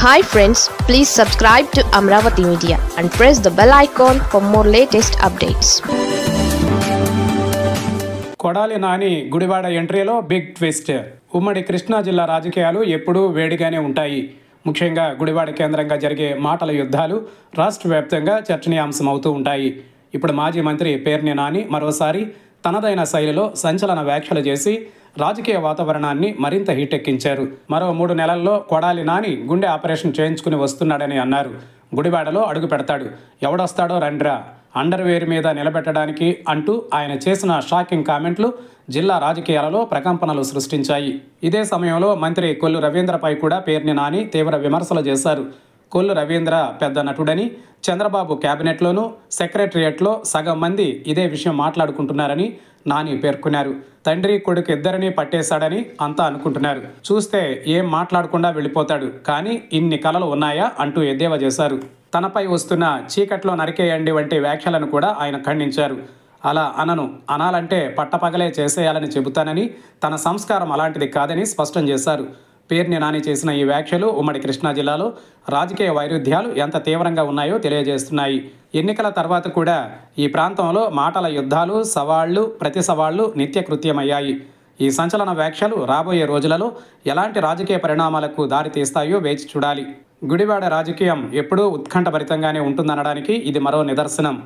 Hi friends, please subscribe to Amravati Media and press the bell icon for more latest updates. Kodali Nani Gudivada ఎంట్రీలో big twist. ఉమ్మడి కృష్ణా జిల్లా రాజకీయాలు ఎప్పుడూ వేడిగానే ఉంటాయి. ముఖ్యంగా గుడివాడ కేంద్రంగా జరిగే మాటల యుద్ధాలు రాష్ట్ర వ్యాప్తంగా చర్చనీయాంశమవుతూ ఉంటాయి. ఇప్పుడు మాజీ మంత్రి పేర్ని నాని మరోసారి తనదైన శైలిలో సంచలన వ్యాఖ్యలు చేసి రాజకీయ వాతావరణాన్ని మరింత హీటెక్కించారు. మరో 3 నెలల్లో కొడాలి నాని గుండె ఆపరేషన్ చేయించుకుని వస్తున్నాడని అన్నారు. గుడివాడలో అడుగు పెడతాడు, ఎవడొస్తాడో రండ్రా, అండర్వేర్ మీద నిలబెట్టడానికి అంటూ ఆయన చేసిన షాకింగ్ కామెంట్లు జిల్లా రాజకీయాలలో ప్రకంపనలు సృష్టించాయి. ఇదే సమయంలో మంత్రి కొల్లు రవీంద్రపై కూడా పేర్ని నాని తీవ్ర విమర్శలు చేశారు. కొల్లు రవీంద్ర పెద్ద నటుడని, చంద్రబాబు క్యాబినెట్లోనూ సెక్రటరియట్లో సగం మంది ఇదే విషయం మాట్లాడుకుంటున్నారని నాని పేర్కొన్నారు. తండ్రి కొడుకు ఇద్దరినీ పట్టేశాడని అంతా అనుకుంటున్నారు. చూస్తే ఏం మాట్లాడకుండా వెళ్ళిపోతాడు, కానీ ఇన్ని కలలు ఉన్నాయా అంటూ ఎద్దేవా చేశారు. తనపై వస్తున్న చీకట్లో నరికేయండి వంటి వ్యాఖ్యలను కూడా ఆయన ఖండించారు. అలా అనాలంటే పట్టపగలే చేసేయాలని చెబుతానని, తన సంస్కారం అలాంటిది కాదని స్పష్టం చేశారు. పేర్ని నాని చేసిన ఈ వ్యాఖ్యలు ఉమ్మడి కృష్ణా జిల్లాలో రాజకీయ వైరుధ్యాలు ఎంత తీవ్రంగా ఉన్నాయో తెలియజేస్తున్నాయి. ఎన్నికల తర్వాత కూడా ఈ ప్రాంతంలో మాటల యుద్ధాలు, సవాళ్లు, ప్రతి సవాళ్లు నిత్యకృత్యమయ్యాయి. ఈ సంచలన వ్యాఖ్యలు రాబోయే రోజులలో ఎలాంటి రాజకీయ పరిణామాలకు దారితీస్తాయో వేచి చూడాలి. గుడివాడ రాజకీయం ఎప్పుడూ ఉత్కంఠభరితంగానే ఉంటుందనడానికి ఇది మరో నిదర్శనం.